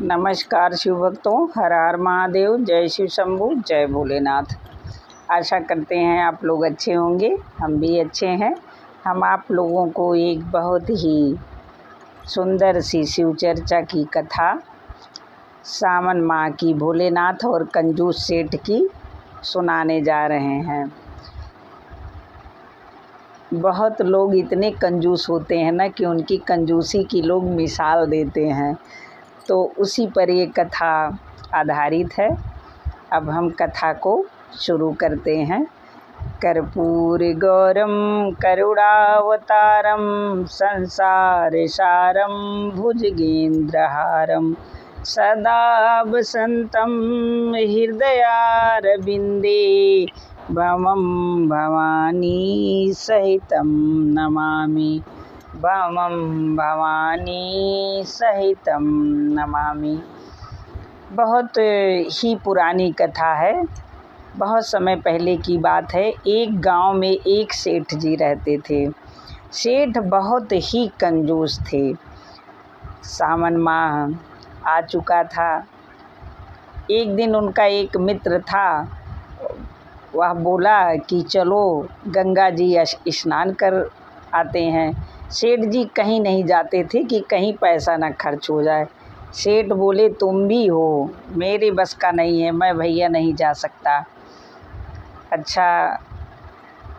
नमस्कार शिव भक्तों, हर हर महादेव, जय शिव शंभू, जय भोलेनाथ। आशा करते हैं आप लोग अच्छे होंगे, हम भी अच्छे हैं। हम आप लोगों को एक बहुत ही सुंदर सी शिव चर्चा की कथा, सावन माह की, भोलेनाथ और कंजूस सेठ की सुनाने जा रहे हैं। बहुत लोग इतने कंजूस होते हैं ना कि उनकी कंजूसी की लोग मिसाल देते हैं, तो उसी पर ये कथा आधारित है। अब हम कथा को शुरू करते हैं। कर्पूर गौरम करुणावतारम संसार सारम भुजगेंद्रहारम सदा वसंतम हृदयारविंदे भवम भवानी सहितं नमामि, भवम भवानी सहितं नमामि। बहुत ही पुरानी कथा है, बहुत समय पहले की बात है। एक गांव में एक सेठ जी रहते थे। सेठ बहुत ही कंजूस थे। सावन माह आ चुका था। एक दिन उनका एक मित्र था, वह बोला कि चलो गंगा जी स्नान कर आते हैं। सेठ जी कहीं नहीं जाते थे कि कहीं पैसा ना खर्च हो जाए। सेठ बोले तुम भी हो, मेरे बस का नहीं है, मैं भैया नहीं जा सकता। अच्छा,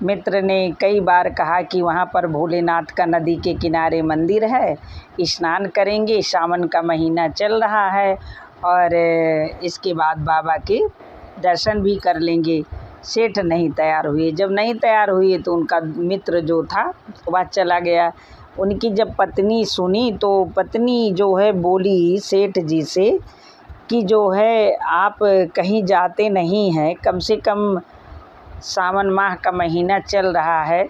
मित्र ने कई बार कहा कि वहाँ पर भोलेनाथ का नदी के किनारे मंदिर है, स्नान करेंगे, सावन का महीना चल रहा है और इसके बाद बाबा के दर्शन भी कर लेंगे। सेठ नहीं तैयार हुए। जब नहीं तैयार हुए तो उनका मित्र जो था वह चला गया। उनकी जब पत्नी सुनी तो पत्नी जो है बोली सेठ जी से कि जो है आप कहीं जाते नहीं हैं, कम से कम सावन माह का महीना चल रहा है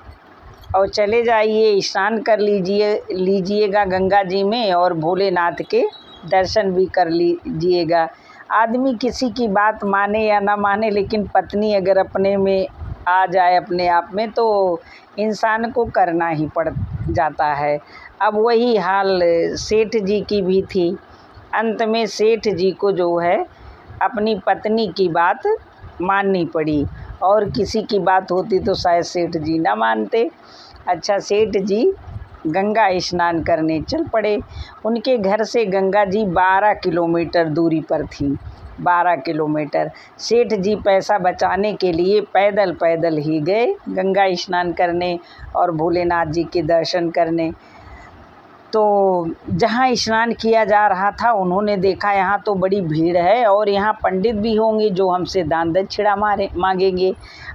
और चले जाइए, स्नान कर लीजिएगा गंगा जी में और भोलेनाथ के दर्शन भी कर लीजिएगा। आदमी किसी की बात माने या ना माने, लेकिन पत्नी अगर अपने में आ जाए अपने आप में तो इंसान को करना ही पड़ जाता है। अब वही हाल सेठ जी की भी थी। अंत में सेठ जी को जो है अपनी पत्नी की बात माननी पड़ी, और किसी की बात होती तो शायद सेठ जी ना मानते। अच्छा, सेठ जी गंगा स्नान करने चल पड़े। उनके घर से गंगा जी 12 किलोमीटर दूरी पर थी। 12 किलोमीटर। सेठ जी पैसा बचाने के लिए पैदल पैदल ही गए गंगा स्नान करने और भोलेनाथ जी के दर्शन करने। तो जहाँ स्नान किया जा रहा था उन्होंने देखा यहाँ तो बड़ी भीड़ है और यहाँ पंडित भी होंगे जो हमसे दान दक्षिणा मांगेंगे।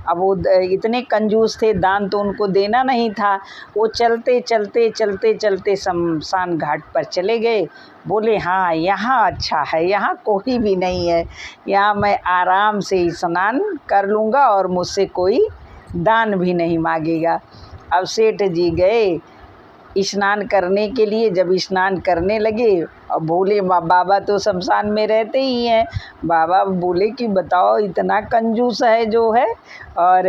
अब वो इतने कंजूस थे, दान तो उनको देना नहीं था। वो चलते चलते चलते चलते शमशान घाट पर चले गए। बोले हाँ यहाँ अच्छा है, यहाँ कोई भी नहीं है, यहाँ मैं आराम से स्नान कर लूँगा और मुझसे कोई दान भी नहीं मांगेगा। अब सेठ जी गए स्नान करने के लिए। जब स्नान करने लगे और भोले बाबा तो शमशान में रहते ही हैं। बाबा बोले कि बताओ इतना कंजूस है जो है और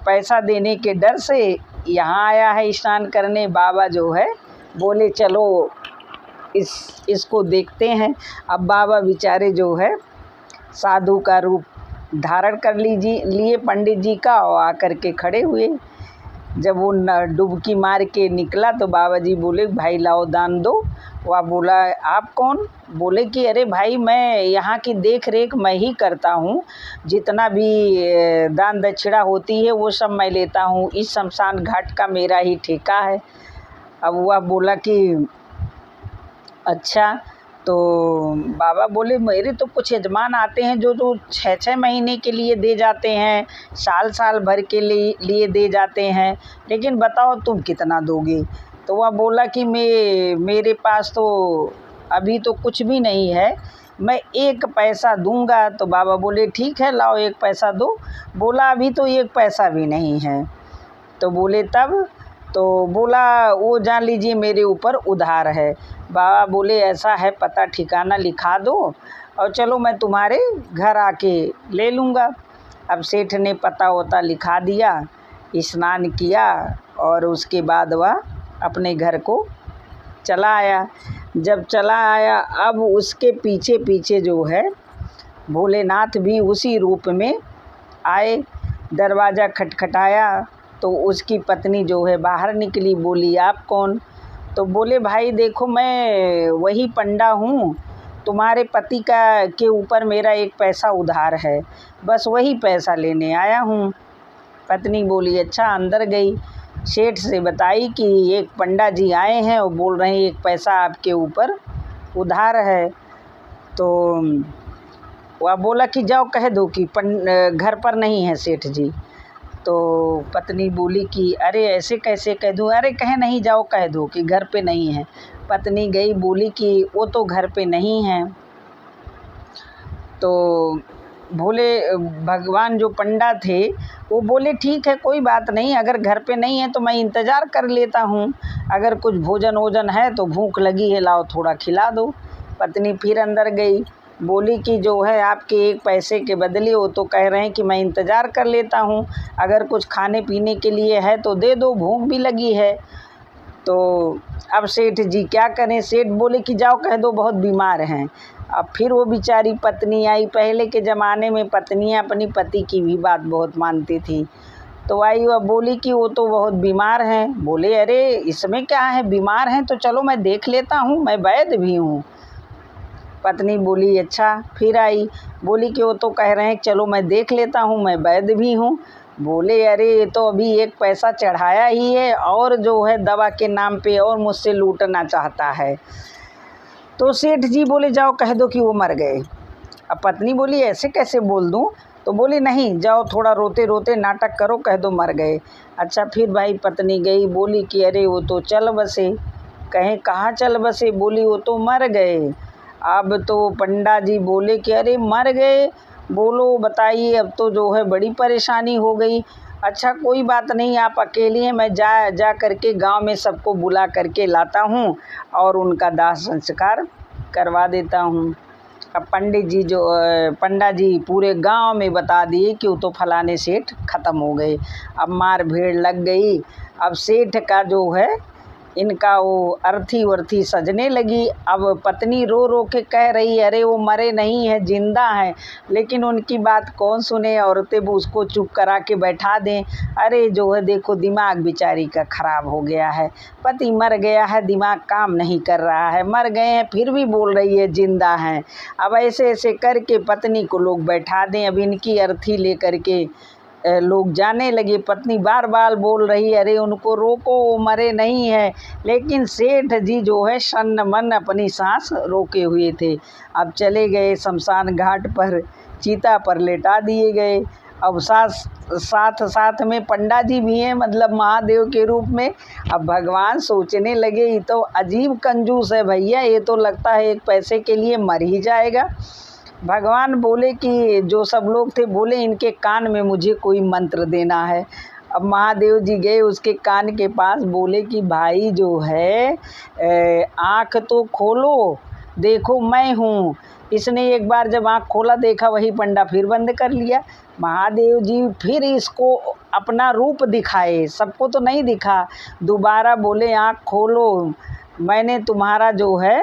पैसा देने के डर से यहाँ आया है स्नान करने। बाबा जो है बोले चलो इसको देखते हैं। अब बाबा बेचारे जो है साधु का रूप धारण कर लिए पंडित जी का और आकर के खड़े हुए। जब वो डुबकी मार के निकला तो बाबा जी बोले भाई लाओ दान दो। वह बोला आप कौन? बोले कि अरे भाई मैं यहाँ की देख रेख मैं ही करता हूँ, जितना भी दान दक्षिणा होती है वो सब मैं लेता हूँ, इस शमशान घाट का मेरा ही ठेका है। अब वह बोला कि अच्छा। तो बाबा बोले मेरे तो कुछ यजमान आते हैं जो 6-6 महीने के लिए दे जाते हैं, साल साल भर के लिए दे जाते हैं, लेकिन बताओ तुम कितना दोगे? तो वह बोला कि मेरे पास तो अभी तो कुछ भी नहीं है, मैं 1 पैसा दूंगा। तो बाबा बोले ठीक है लाओ 1 पैसा दो। बोला अभी तो 1 पैसा भी नहीं है। तो बोले तब? तो बोला वो जान लीजिए मेरे ऊपर उधार है। बाबा बोले ऐसा है, पता ठिकाना लिखा दो और चलो मैं तुम्हारे घर आके ले लूँगा। अब सेठ ने पता वता लिखा दिया, स्नान किया और उसके बाद वह अपने घर को चला आया। जब चला आया, अब उसके पीछे पीछे जो है भोलेनाथ भी उसी रूप में आए। दरवाज़ा खटखटाया तो उसकी पत्नी जो है बाहर निकली, बोली आप कौन? तो बोले भाई देखो मैं वही पंडा हूँ, तुम्हारे पति का के ऊपर मेरा एक पैसा उधार है, बस वही पैसा लेने आया हूँ। पत्नी बोली अच्छा। अंदर गई, सेठ से बताई कि एक पंडा जी आए हैं और बोल रहे हैं एक पैसा आपके ऊपर उधार है। तो वह बोला कि जाओ कह दो कि घर पर नहीं है सेठ जी। तो पत्नी बोली कि अरे ऐसे कैसे कह दूँ? अरे कहे नहीं, जाओ कह दो कि घर पे नहीं है। पत्नी गई, बोली कि वो तो घर पे नहीं है। तो भोले भगवान जो पंडा थे वो बोले ठीक है कोई बात नहीं, अगर घर पे नहीं है तो मैं इंतज़ार कर लेता हूँ, अगर कुछ भोजन वोजन है तो भूख लगी है लाओ थोड़ा खिला दो। पत्नी फिर अंदर गई, बोली कि जो है आपके एक पैसे के बदले वो तो कह रहे हैं कि मैं इंतज़ार कर लेता हूँ, अगर कुछ खाने पीने के लिए है तो दे दो, भूख भी लगी है। तो अब सेठ जी क्या करें? सेठ बोले कि जाओ कह दो बहुत बीमार हैं। अब फिर वो बेचारी पत्नी आई। पहले के ज़माने में पत्नियां अपनी पति की भी बात बहुत मानती थी। तो आई वह बोली कि वो तो बहुत बीमार हैं। बोले अरे इसमें क्या है, बीमार हैं तो चलो मैं देख लेता हूँ, मैं वैद्य भी हूँ। पत्नी बोली अच्छा। फिर आई, बोली कि वो तो कह रहे हैं चलो मैं देख लेता हूँ, मैं वैद्य भी हूँ। बोले अरे ये तो अभी एक पैसा चढ़ाया ही है और जो है दवा के नाम पे और मुझसे लूटना चाहता है। तो सेठ जी बोले जाओ कह दो कि वो मर गए। अब पत्नी बोली ऐसे कैसे बोल दूँ? तो बोली नहीं, जाओ थोड़ा रोते रोते नाटक करो, कह दो मर गए। अच्छा फिर भाई पत्नी गई, बोली कि अरे वो तो चल बसे। कहें कहाँ चल बसे? बोली वो तो मर गए। अब तो पंडा जी बोले कि अरे मर गए, बोलो बताइए, अब तो जो है बड़ी परेशानी हो गई। अच्छा कोई बात नहीं, आप अकेली हैं, मैं जा करके गांव में सबको बुला करके लाता हूँ और उनका दाह संस्कार करवा देता हूँ। अब पंडा जी पूरे गांव में बता दिए कि वो तो फलाने सेठ ख़त्म हो गए। अब मार भीड़ लग गई। अब सेठ का जो है इनका वो अर्थी वर्थी सजने लगी। अब पत्नी रो रो के कह रही अरे वो मरे नहीं है, जिंदा है, लेकिन उनकी बात कौन सुने? औरतें वो उसको चुप करा के बैठा दें। अरे जो है देखो दिमाग बेचारी का ख़राब हो गया है, पति मर गया है, दिमाग काम नहीं कर रहा है, मर गए हैं फिर भी बोल रही है जिंदा हैं। अब ऐसे ऐसे करके पत्नी को लोग बैठा दें। अब इनकी अर्थी ले करके लोग जाने लगे। पत्नी बार बार बोल रही अरे उनको रोको, वो मरे नहीं है, लेकिन सेठ जी जो है सन्न मन अपनी सांस रोके हुए थे। अब चले गए शमशान घाट पर, चीता पर लेटा दिए गए। अब साथ में पंडा जी भी हैं, मतलब महादेव के रूप में। अब भगवान सोचने लगे ये तो अजीब कंजूस है भैया, ये तो लगता है एक पैसे के लिए मर ही जाएगा। भगवान बोले कि जो सब लोग थे बोले इनके कान में मुझे कोई मंत्र देना है। अब महादेव जी गए उसके कान के पास, बोले कि भाई जो है आँख तो खोलो, देखो मैं हूँ। इसने एक बार जब आँख खोला देखा वही पंडा फिर बंद कर लिया। महादेव जी फिर इसको अपना रूप दिखाए, सबको तो नहीं दिखा। दोबारा बोले आँख खोलो, मैंने तुम्हारा जो है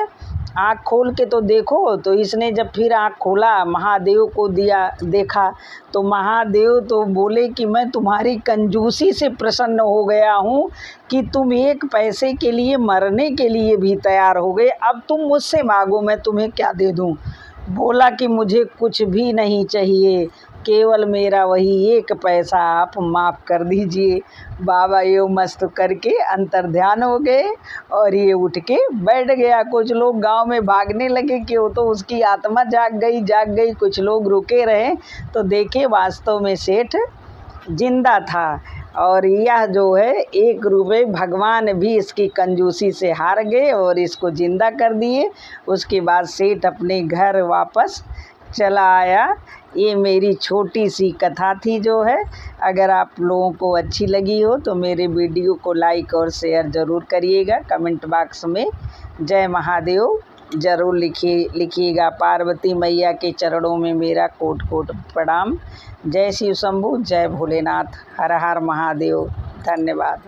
आँख खोल के तो देखो। तो इसने जब फिर आँख खोला महादेव को देखा तो महादेव तो बोले कि मैं तुम्हारी कंजूसी से प्रसन्न हो गया हूँ कि तुम एक पैसे के लिए मरने के लिए भी तैयार हो गए। अब तुम मुझसे मांगो, मैं तुम्हें क्या दे दूँ? बोला कि मुझे कुछ भी नहीं चाहिए, केवल मेरा वही एक पैसा आप माफ़ कर दीजिए। बाबा यो मस्त करके अंतर ध्यान हो गए और ये उठ के बैठ गया। कुछ लोग गांव में भागने लगे कि वो तो उसकी आत्मा जाग गई। कुछ लोग रुके रहे तो देखे वास्तव में सेठ जिंदा था। और यह जो है एक रुपये भगवान भी इसकी कंजूसी से हार गए और इसको जिंदा कर दिए। उसके बाद सेठ अपने घर वापस चला आया। ये मेरी छोटी सी कथा थी जो है। अगर आप लोगों को अच्छी लगी हो तो मेरे वीडियो को लाइक और शेयर ज़रूर करिएगा। कमेंट बॉक्स में जय महादेव ज़रूर लिखिएगा। पार्वती मैया के चरणों में मेरा कोट कोट प्रणाम। जय शिव शंभू, जय भोलेनाथ, हर हर महादेव। धन्यवाद।